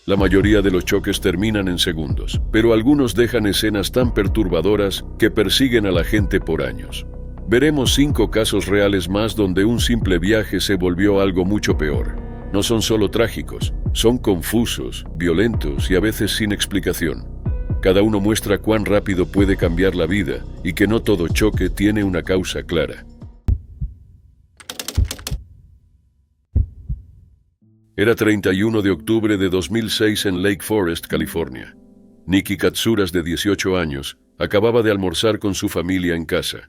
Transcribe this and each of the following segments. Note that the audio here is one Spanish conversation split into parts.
La mayoría de los choques terminan en segundos, pero algunos dejan escenas tan perturbadoras que persiguen a la gente por años. Veremos 5 casos reales más donde un simple viaje se volvió algo mucho peor. No son solo trágicos, son confusos, violentos y a veces sin explicación. Cada uno muestra cuán rápido puede cambiar la vida y que no todo choque tiene una causa clara. Era 31 de octubre de 2006 en Lake Forest, California. Nikki Katsuras, de 18 años, acababa de almorzar con su familia en casa.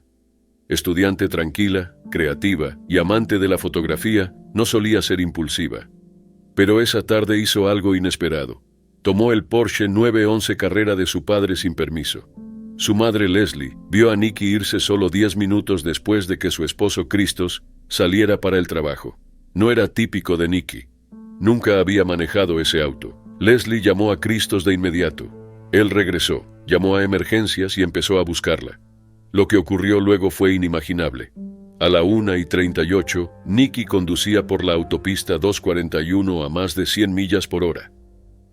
Estudiante tranquila, creativa y amante de la fotografía, no solía ser impulsiva. Pero esa tarde hizo algo inesperado. Tomó el Porsche 911 Carrera de su padre sin permiso. Su madre Leslie vio a Nikki irse solo 10 minutos después de que su esposo Christos saliera para el trabajo. No era típico de Nikki. Nunca había manejado ese auto. Leslie llamó a Christos de inmediato. Él regresó, llamó a emergencias y empezó a buscarla. Lo que ocurrió luego fue inimaginable. A la 1:38, Nikki conducía por la autopista 241 a más de 100 millas por hora.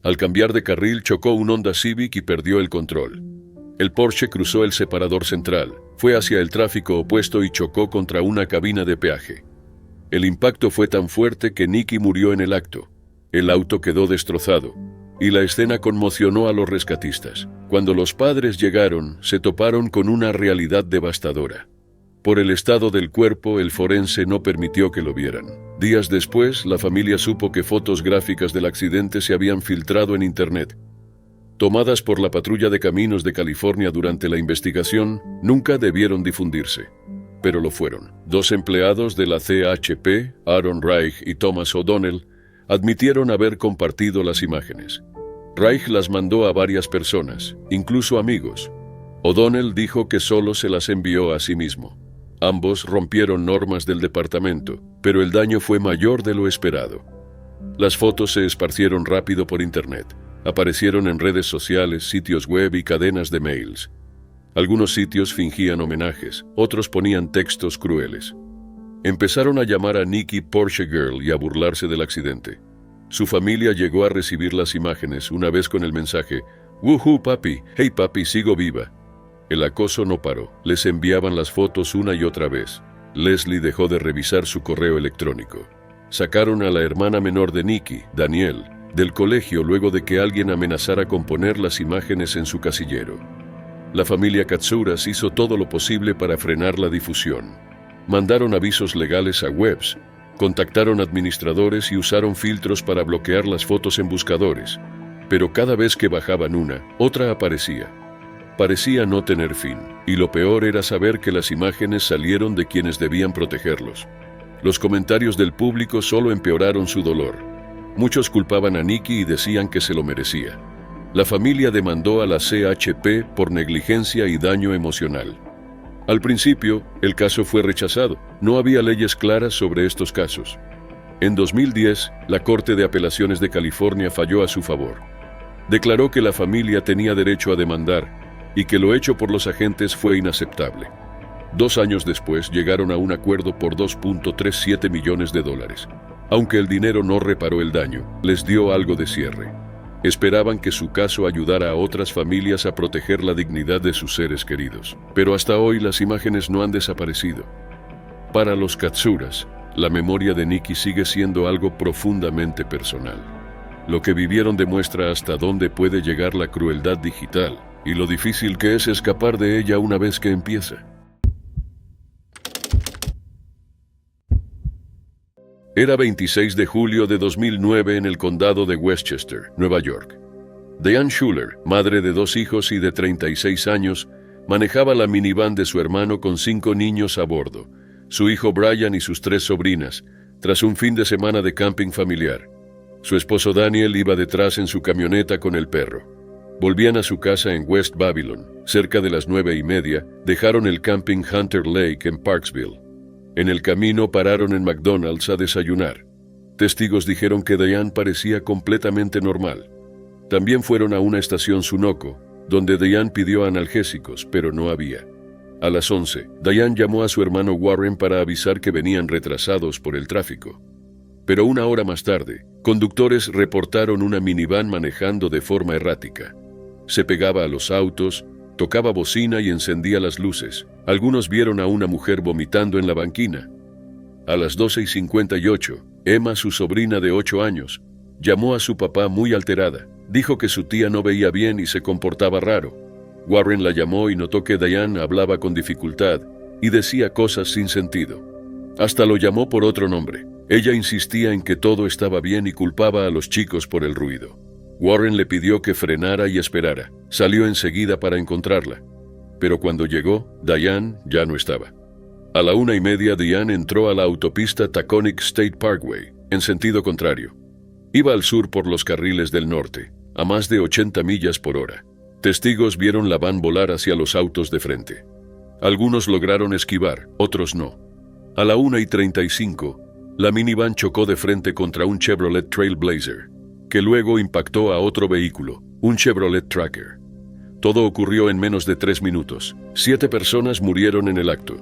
Al cambiar de carril chocó un Honda Civic y perdió el control. El Porsche cruzó el separador central, fue hacia el tráfico opuesto y chocó contra una cabina de peaje. El impacto fue tan fuerte que Nikki murió en el acto. El auto quedó destrozado, y la escena conmocionó a los rescatistas. Cuando los padres llegaron, se toparon con una realidad devastadora. Por el estado del cuerpo, el forense no permitió que lo vieran. Días después, la familia supo que fotos gráficas del accidente se habían filtrado en Internet. Tomadas por la Patrulla de Caminos de California durante la investigación, nunca debieron difundirse. Pero lo fueron. 2 empleados de la CHP, Aaron Reich y Thomas O'Donnell, admitieron haber compartido las imágenes. Reich las mandó a varias personas, incluso amigos. O'Donnell dijo que solo se las envió a sí mismo. Ambos rompieron normas del departamento, pero el daño fue mayor de lo esperado. Las fotos se esparcieron rápido por Internet. Aparecieron en redes sociales, sitios web y cadenas de mails. Algunos sitios fingían homenajes, otros ponían textos crueles. Empezaron a llamar a Nikki Porsche Girl y a burlarse del accidente. Su familia llegó a recibir las imágenes, una vez con el mensaje: "Woohoo, papi, hey papi, sigo viva". El acoso no paró, les enviaban las fotos una y otra vez. Leslie dejó de revisar su correo electrónico. Sacaron a la hermana menor de Nikki, Danielle, del colegio luego de que alguien amenazara con poner las imágenes en su casillero. La familia Katsuras hizo todo lo posible para frenar la difusión. Mandaron avisos legales a webs, contactaron administradores y usaron filtros para bloquear las fotos en buscadores. Pero cada vez que bajaban una, otra aparecía. Parecía no tener fin, y lo peor era saber que las imágenes salieron de quienes debían protegerlos. Los comentarios del público solo empeoraron su dolor. Muchos culpaban a Nikki y decían que se lo merecía. La familia demandó a la CHP por negligencia y daño emocional. Al principio, el caso fue rechazado. No había leyes claras sobre estos casos. En 2010, la Corte de Apelaciones de California falló a su favor. Declaró que la familia tenía derecho a demandar y que lo hecho por los agentes fue inaceptable. 2 años después, llegaron a un acuerdo por $2.37 millones. Aunque el dinero no reparó el daño, les dio algo de cierre. Esperaban que su caso ayudara a otras familias a proteger la dignidad de sus seres queridos. Pero hasta hoy las imágenes no han desaparecido. Para los Katsuras, la memoria de Nikki sigue siendo algo profundamente personal. Lo que vivieron demuestra hasta dónde puede llegar la crueldad digital y lo difícil que es escapar de ella una vez que empieza. Era 26 de julio de 2009 en el condado de Westchester, Nueva York. Diane Schuller, madre de 2 hijos y de 36 años, manejaba la minivan de su hermano con 5 niños a bordo, su hijo Brian y sus 3 sobrinas, tras un fin de semana de camping familiar. Su esposo Daniel iba detrás en su camioneta con el perro. Volvían a su casa en West Babylon. Cerca de las 9:30, dejaron el camping Hunter Lake en Parksville. En el camino pararon en McDonald's a desayunar. Testigos dijeron que Diane parecía completamente normal. También fueron a una estación Sunoco, donde Diane pidió analgésicos, pero no había. A las 11, Diane llamó a su hermano Warren para avisar que venían retrasados por el tráfico. Pero una hora más tarde, conductores reportaron una minivan manejando de forma errática. Se pegaba a los autos, tocaba bocina y encendía las luces. Algunos vieron a una mujer vomitando en la banquina. A las 12:58, Emma, su sobrina de 8 años, llamó a su papá muy alterada. Dijo que su tía no veía bien y se comportaba raro. Warren la llamó y notó que Diane hablaba con dificultad y decía cosas sin sentido. Hasta lo llamó por otro nombre. Ella insistía en que todo estaba bien y culpaba a los chicos por el ruido. Warren le pidió que frenara y esperara. Salió enseguida para encontrarla. Pero cuando llegó, Diane ya no estaba. A la 1:30, Diane entró a la autopista Taconic State Parkway, en sentido contrario. Iba al sur por los carriles del norte, a más de 80 millas por hora. Testigos vieron la van volar hacia los autos de frente. Algunos lograron esquivar, otros no. A la 1:35, la minivan chocó de frente contra un Chevrolet Trailblazer, que luego impactó a otro vehículo, un Chevrolet Tracker. Todo ocurrió en menos de 3 minutos. 7 personas murieron en el acto.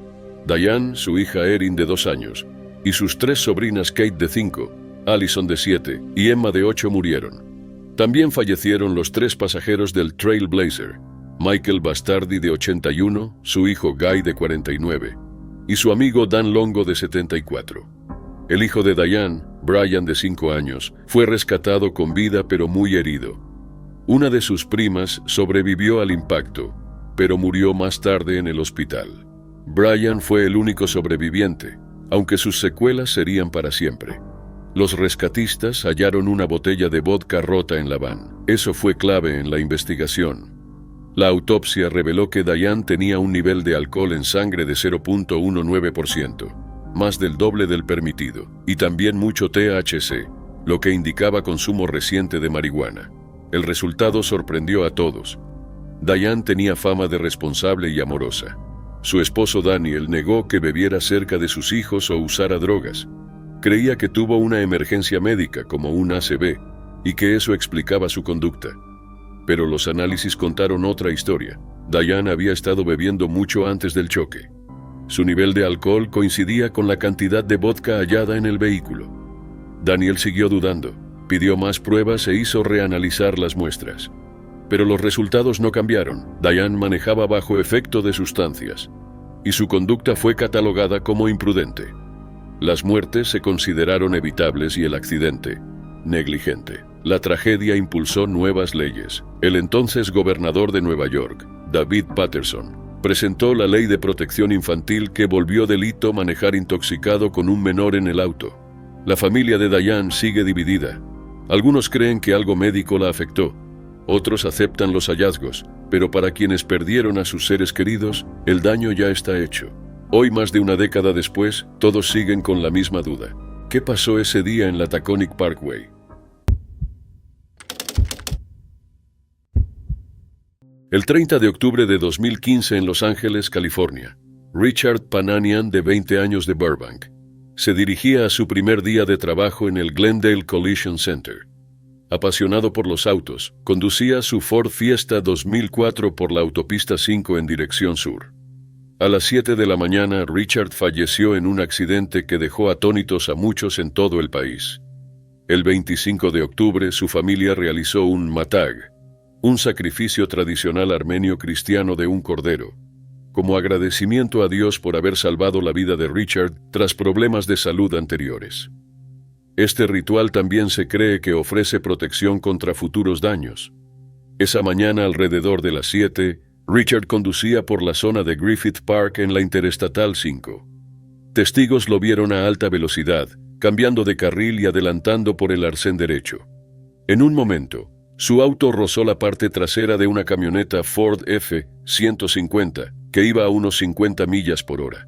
Diane, su hija Erin de 2 años, y sus 3 sobrinas Kate de 5, Allison de 7 y Emma de 8 murieron. También fallecieron los 3 pasajeros del Trailblazer, Michael Bastardi de 81, su hijo Guy de 49, y su amigo Dan Longo de 74. El hijo de Diane, Brian de 5 años, fue rescatado con vida pero muy herido. Una de sus primas sobrevivió al impacto, pero murió más tarde en el hospital. Brian fue el único sobreviviente, aunque sus secuelas serían para siempre. Los rescatistas hallaron una botella de vodka rota en la van. Eso fue clave en la investigación. La autopsia reveló que Diane tenía un nivel de alcohol en sangre de 0.19%, más del doble del permitido, y también mucho THC, lo que indicaba consumo reciente de marihuana. El resultado sorprendió a todos. Diane tenía fama de responsable y amorosa. Su esposo Daniel negó que bebiera cerca de sus hijos o usara drogas. Creía que tuvo una emergencia médica como un ACV y que eso explicaba su conducta. Pero los análisis contaron otra historia. Diane había estado bebiendo mucho antes del choque. Su nivel de alcohol coincidía con la cantidad de vodka hallada en el vehículo. Daniel siguió dudando, pidió más pruebas e hizo reanalizar las muestras. Pero los resultados no cambiaron. Diane manejaba bajo efecto de sustancias, y su conducta fue catalogada como imprudente. Las muertes se consideraron evitables y el accidente negligente. La tragedia impulsó nuevas leyes. El entonces gobernador de Nueva York, David Paterson, presentó la Ley de Protección Infantil que volvió delito manejar intoxicado con un menor en el auto. La familia de Diane sigue dividida. Algunos creen que algo médico la afectó. Otros aceptan los hallazgos, pero para quienes perdieron a sus seres queridos, el daño ya está hecho. Hoy, más de una década después, todos siguen con la misma duda. ¿Qué pasó ese día en la Taconic Parkway? El 30 de octubre de 2015 en Los Ángeles, California, Richard Pananian, de 20 años de Burbank, se dirigía a su primer día de trabajo en el Glendale Collision Center. Apasionado por los autos, conducía su Ford Fiesta 2004 por la autopista 5 en dirección sur. A las 7 de la mañana, Richard falleció en un accidente que dejó atónitos a muchos en todo el país. El 25 de octubre, su familia realizó un matag, un sacrificio tradicional armenio cristiano de un cordero, como agradecimiento a Dios por haber salvado la vida de Richard tras problemas de salud anteriores. Este ritual también se cree que ofrece protección contra futuros daños. Esa mañana, alrededor de las 7, Richard conducía por la zona de Griffith Park en la Interestatal 5. Testigos lo vieron a alta velocidad, cambiando de carril y adelantando por el arcén derecho. En un momento, su auto rozó la parte trasera de una camioneta Ford F-150 que iba a unos 50 millas por hora.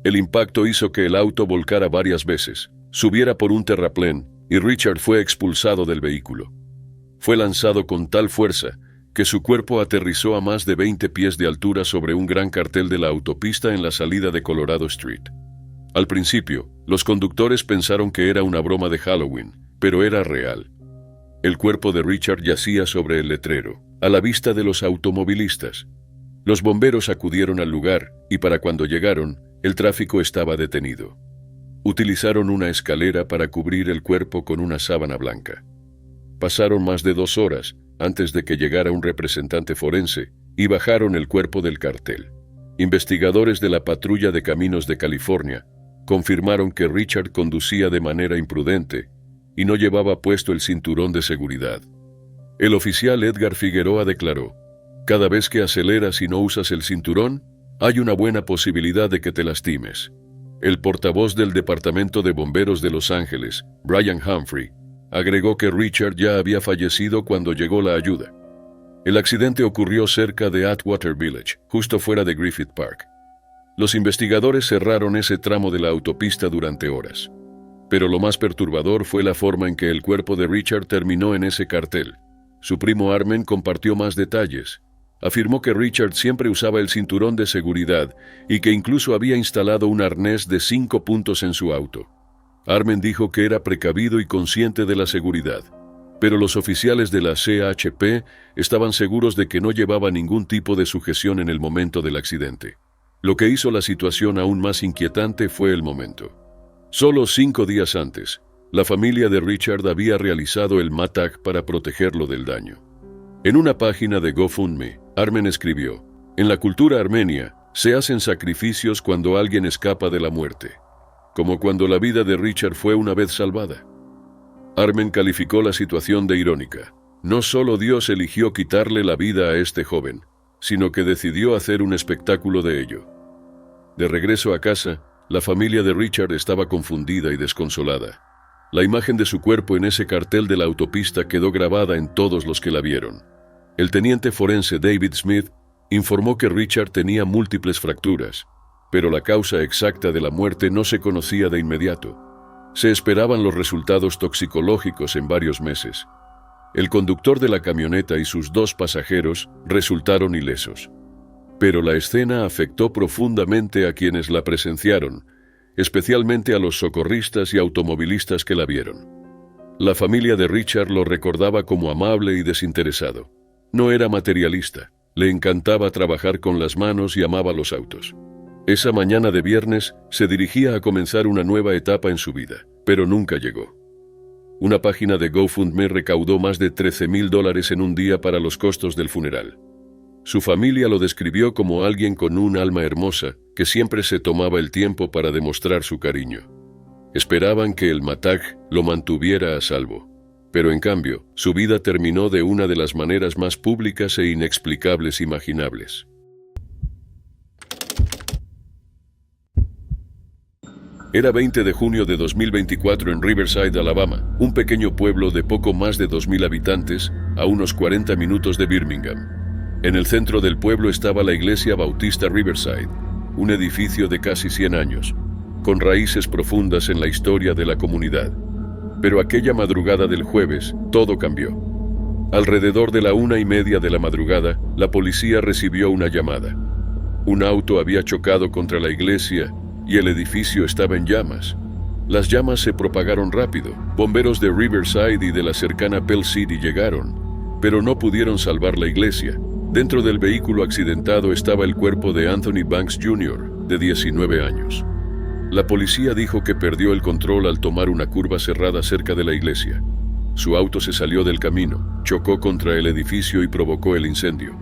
El impacto hizo que el auto volcara varias veces, subiera por un terraplén y Richard fue expulsado del vehículo. Fue lanzado con tal fuerza que su cuerpo aterrizó a más de 20 pies de altura sobre un gran cartel de la autopista en la salida de Colorado Street. Al principio, los conductores pensaron que era una broma de Halloween, pero era real. El cuerpo de Richard yacía sobre el letrero, a la vista de los automovilistas. Los bomberos acudieron al lugar y para cuando llegaron, el tráfico estaba detenido. Utilizaron una escalera para cubrir el cuerpo con una sábana blanca. Pasaron más de 2 horas antes de que llegara un representante forense y bajaron el cuerpo del cartel. Investigadores de la Patrulla de Caminos de California confirmaron que Richard conducía de manera imprudente y no llevaba puesto el cinturón de seguridad. El oficial Edgar Figueroa declaró: «Cada vez que aceleras y no usas el cinturón, hay una buena posibilidad de que te lastimes». El portavoz del Departamento de Bomberos de Los Ángeles, Brian Humphrey, agregó que Richard ya había fallecido cuando llegó la ayuda. El accidente ocurrió cerca de Atwater Village, justo fuera de Griffith Park. Los investigadores cerraron ese tramo de la autopista durante horas. Pero lo más perturbador fue la forma en que el cuerpo de Richard terminó en ese cartel. Su primo Armen compartió más detalles. Afirmó que Richard siempre usaba el cinturón de seguridad y que incluso había instalado un arnés de 5 puntos en su auto. Armen dijo que era precavido y consciente de la seguridad, pero los oficiales de la CHP estaban seguros de que no llevaba ningún tipo de sujeción en el momento del accidente. Lo que hizo la situación aún más inquietante fue el momento. Solo 5 días antes, la familia de Richard había realizado el MATAC para protegerlo del daño. En una página de GoFundMe, Armen escribió: «En la cultura armenia, se hacen sacrificios cuando alguien escapa de la muerte, como cuando la vida de Richard fue una vez salvada». Armen calificó la situación de irónica. No solo Dios eligió quitarle la vida a este joven, sino que decidió hacer un espectáculo de ello. De regreso a casa, la familia de Richard estaba confundida y desconsolada. La imagen de su cuerpo en ese cartel de la autopista quedó grabada en todos los que la vieron. El teniente forense David Smith informó que Richard tenía múltiples fracturas, pero la causa exacta de la muerte no se conocía de inmediato. Se esperaban los resultados toxicológicos en varios meses. El conductor de la camioneta y sus 2 pasajeros resultaron ilesos. Pero la escena afectó profundamente a quienes la presenciaron, especialmente a los socorristas y automovilistas que la vieron. La familia de Richard lo recordaba como amable y desinteresado. No era materialista, le encantaba trabajar con las manos y amaba los autos. Esa mañana de viernes se dirigía a comenzar una nueva etapa en su vida, pero nunca llegó. Una página de GoFundMe recaudó más de $13,000 en un día para los costos del funeral. Su familia lo describió como alguien con un alma hermosa que siempre se tomaba el tiempo para demostrar su cariño. Esperaban que el MATAC lo mantuviera a salvo, pero en cambio, su vida terminó de una de las maneras más públicas e inexplicables imaginables. Era 20 de junio de 2024 en Riverside, Alabama, un pequeño pueblo de poco más de 2,000 habitantes, a unos 40 minutos de Birmingham. En el centro del pueblo estaba la Iglesia Bautista Riverside, un edificio de casi 100 años, con raíces profundas en la historia de la comunidad. Pero aquella madrugada del jueves, todo cambió. Alrededor de la 1:30 de la madrugada, la policía recibió una llamada. Un auto había chocado contra la iglesia y el edificio estaba en llamas. Las llamas se propagaron rápido. Bomberos de Riverside y de la cercana Pell City llegaron, pero no pudieron salvar la iglesia. Dentro del vehículo accidentado estaba el cuerpo de Anthony Banks Jr., de 19 años. La policía dijo que perdió el control al tomar una curva cerrada cerca de la iglesia. Su auto se salió del camino, chocó contra el edificio y provocó el incendio.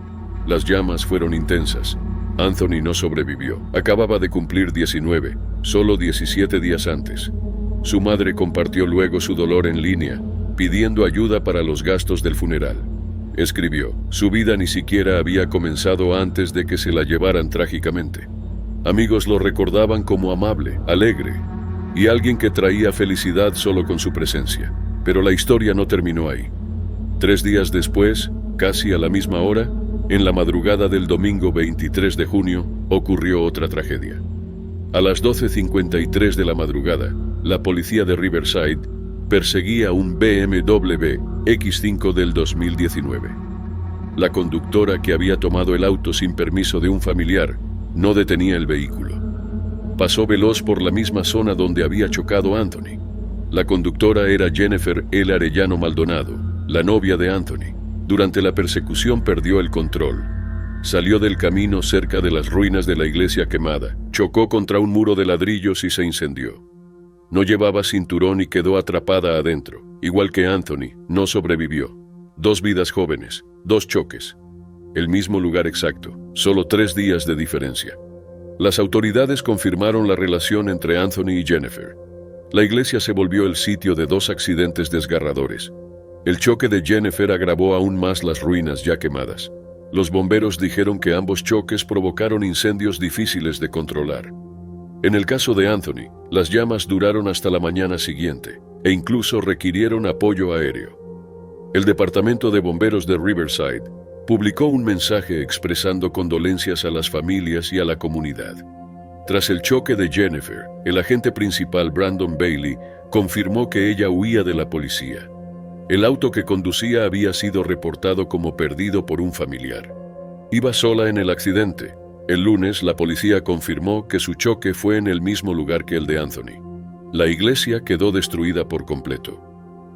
Las llamas fueron intensas. Anthony no sobrevivió. Acababa de cumplir 19, solo 17 días antes. Su madre compartió luego su dolor en línea, pidiendo ayuda para los gastos del funeral. Escribió: «Su vida ni siquiera había comenzado antes de que se la llevaran trágicamente. Amigos lo recordaban como amable, alegre y alguien que traía felicidad solo con su presencia. Pero la historia no terminó ahí. 3 días después, casi a la misma hora, en la madrugada del domingo 23 de junio, ocurrió otra tragedia. A las 12:53 de la madrugada, la policía de Riverside perseguía un BMW X5 del 2019. La conductora, que había tomado el auto sin permiso de un familiar, no detenía el vehículo. Pasó veloz por la misma zona donde había chocado Anthony. La conductora era Jennifer L. Arellano Maldonado, la novia de Anthony. Durante la persecución perdió el control. Salió del camino cerca de las ruinas de la iglesia quemada, chocó contra un muro de ladrillos y se incendió. No llevaba cinturón y quedó atrapada adentro. Igual que Anthony, no sobrevivió. 2 vidas jóvenes, 2 choques. El mismo lugar exacto, solo 3 días de diferencia. Las autoridades confirmaron la relación entre Anthony y Jennifer. La iglesia se volvió el sitio de 2 accidentes desgarradores. El choque de Jennifer agravó aún más las ruinas ya quemadas. Los bomberos dijeron que ambos choques provocaron incendios difíciles de controlar. En el caso de Anthony, las llamas duraron hasta la mañana siguiente e incluso requirieron apoyo aéreo. El Departamento de Bomberos de Riverside publicó un mensaje expresando condolencias a las familias y a la comunidad. Tras el choque de Jennifer, el agente principal Brandon Bailey confirmó que ella huía de la policía. El auto que conducía había sido reportado como perdido por un familiar. Iba sola en el accidente. El lunes, la policía confirmó que su choque fue en el mismo lugar que el de Anthony. La iglesia quedó destruida por completo.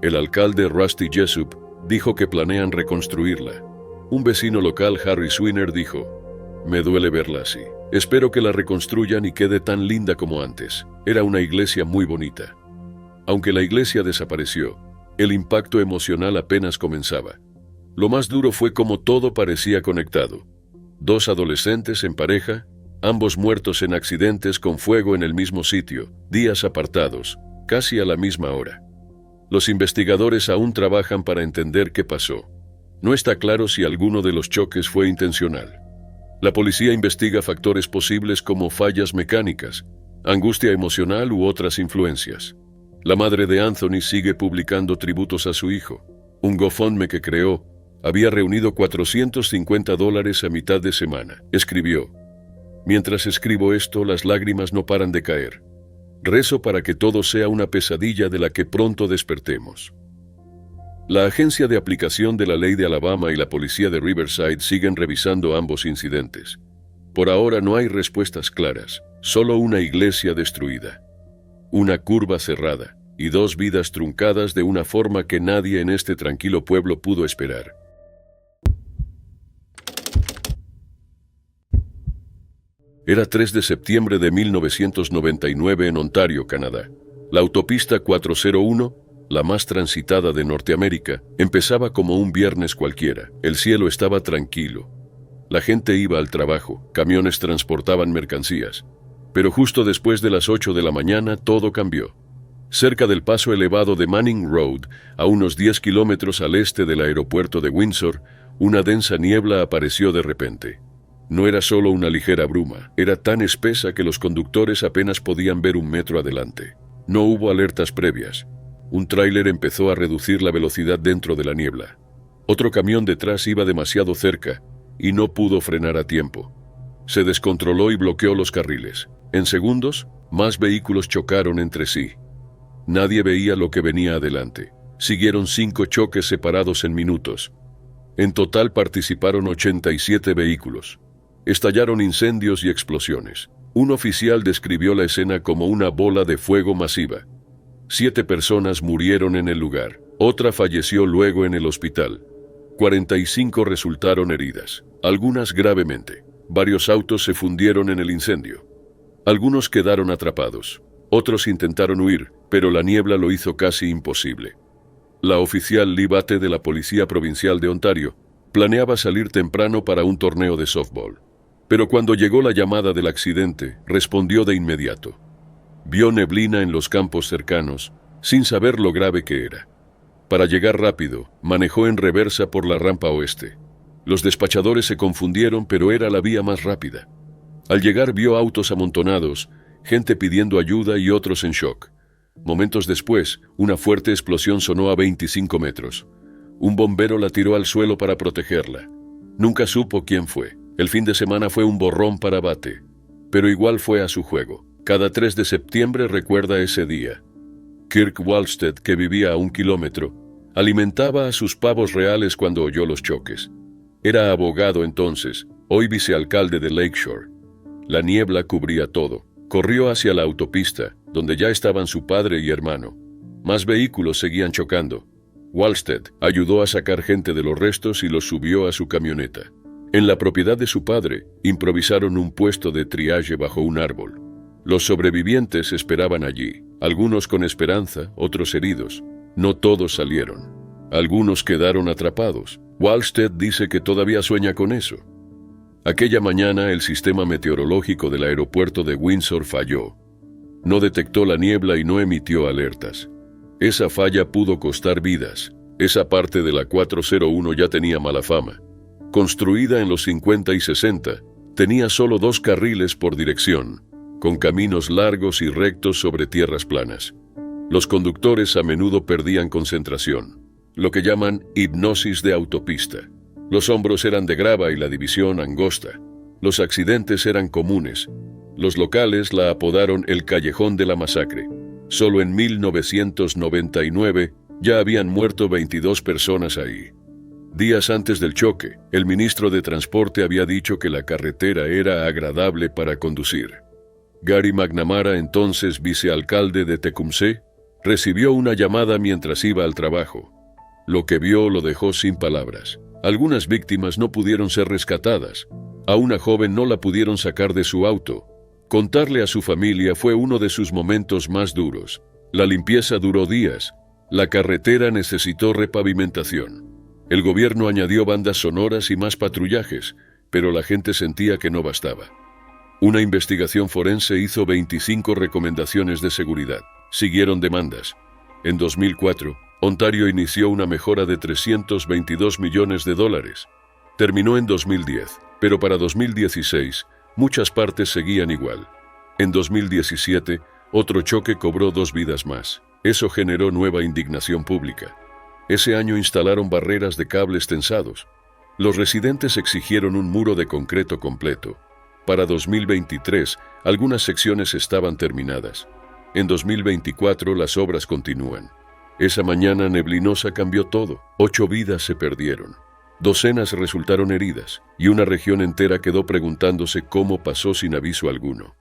El alcalde Rusty Jessup dijo que planean reconstruirla. Un vecino local, Harry Swiner, dijo: «Me duele verla así. Espero que la reconstruyan y quede tan linda como antes. Era una iglesia muy bonita». Aunque la iglesia desapareció, el impacto emocional apenas comenzaba. Lo más duro fue cómo todo parecía conectado. 2 adolescentes en pareja, ambos muertos en accidentes con fuego en el mismo sitio, días apartados, casi a la misma hora. Los investigadores aún trabajan para entender qué pasó. No está claro si alguno de los choques fue intencional. La policía investiga factores posibles como fallas mecánicas, angustia emocional u otras influencias. La madre de Anthony sigue publicando tributos a su hijo. Un GoFundMe que creó había reunido $450 a mitad de semana. Escribió: «Mientras escribo esto, las lágrimas no paran de caer. Rezo para que todo sea una pesadilla de la que pronto despertemos». La Agencia de Aplicación de la Ley de Alabama y la Policía de Riverside siguen revisando ambos incidentes. Por ahora no hay respuestas claras, solo una iglesia destruida, una curva cerrada y 2 vidas truncadas de una forma que nadie en este tranquilo pueblo pudo esperar. Era 3 de septiembre de 1999 en Ontario, Canadá. La autopista 401, la más transitada de Norteamérica, empezaba como un viernes cualquiera. El cielo estaba tranquilo. La gente iba al trabajo, camiones transportaban mercancías. Pero justo después de las 8 de la mañana todo cambió. Cerca del paso elevado de Manning Road, a unos 10 kilómetros al este del aeropuerto de Windsor, una densa niebla apareció de repente. No era solo una ligera bruma, era tan espesa que los conductores apenas podían ver 1 metro adelante. No hubo alertas previas. Un tráiler empezó a reducir la velocidad dentro de la niebla. Otro camión detrás iba demasiado cerca y no pudo frenar a tiempo. Se descontroló y bloqueó los carriles. En segundos, más vehículos chocaron entre sí. Nadie veía lo que venía adelante. Siguieron 5 choques separados en minutos. En total participaron 87 vehículos. Estallaron incendios y explosiones. Un oficial describió la escena como una bola de fuego masiva. 7 personas murieron en el lugar. Otra falleció luego en el hospital. 45 resultaron heridas, algunas gravemente. Varios autos se fundieron en el incendio. Algunos quedaron atrapados. Otros intentaron huir, pero la niebla lo hizo casi imposible. La oficial Lee Bate de la Policía Provincial de Ontario planeaba salir temprano para un torneo de softball. Pero cuando llegó la llamada del accidente, respondió de inmediato. Vio neblina en los campos cercanos, sin saber lo grave que era. Para llegar rápido, manejó en reversa por la rampa oeste. Los despachadores se confundieron, pero era la vía más rápida. Al llegar vio autos amontonados, gente pidiendo ayuda y otros en shock. Momentos después, una fuerte explosión sonó a 25 metros. Un bombero la tiró al suelo para protegerla. Nunca supo quién fue. El fin de semana fue un borrón para Bate, pero igual fue a su juego. Cada 3 de septiembre recuerda ese día. Kirk Wallstead, que vivía a 1 kilómetro, alimentaba a sus pavos reales cuando oyó los choques. Era abogado entonces, hoy vicealcalde de Lakeshore. La niebla cubría todo. Corrió hacia la autopista, donde ya estaban su padre y hermano. Más vehículos seguían chocando. Wallstead ayudó a sacar gente de los restos y los subió a su camioneta. En la propiedad de su padre, improvisaron un puesto de triaje bajo un árbol. Los sobrevivientes esperaban allí, algunos con esperanza, otros heridos. No todos salieron. Algunos quedaron atrapados. Wallstedt dice que todavía sueña con eso. Aquella mañana el sistema meteorológico del aeropuerto de Windsor falló. No detectó la niebla y no emitió alertas. Esa falla pudo costar vidas. Esa parte de la 401 ya tenía mala fama. Construida en los 50 y 60, tenía solo 2 carriles por dirección, con caminos largos y rectos sobre tierras planas. Los conductores a menudo perdían concentración, lo que llaman hipnosis de autopista. Los hombros eran de grava y la división angosta. Los accidentes eran comunes. Los locales la apodaron el Callejón de la Masacre. Solo en 1999 ya habían muerto 22 personas ahí. Días antes del choque, el ministro de Transporte había dicho que la carretera era agradable para conducir. Gary McNamara, entonces vicealcalde de Tecumseh, recibió una llamada mientras iba al trabajo. Lo que vio lo dejó sin palabras. Algunas víctimas no pudieron ser rescatadas. A una joven no la pudieron sacar de su auto. Contarle a su familia fue uno de sus momentos más duros. La limpieza duró días. La carretera necesitó repavimentación. El gobierno añadió bandas sonoras y más patrullajes, pero la gente sentía que no bastaba. Una investigación forense hizo 25 recomendaciones de seguridad. Siguieron demandas. En 2004, Ontario inició una mejora de $322 millones. Terminó en 2010, pero para 2016, muchas partes seguían igual. En 2017, otro choque cobró 2 vidas más. Eso generó nueva indignación pública. Ese año instalaron barreras de cables tensados. Los residentes exigieron un muro de concreto completo. Para 2023, algunas secciones estaban terminadas. En 2024, las obras continúan. Esa mañana neblinosa cambió todo. 8 vidas se perdieron. Docenas resultaron heridas, y una región entera quedó preguntándose cómo pasó sin aviso alguno.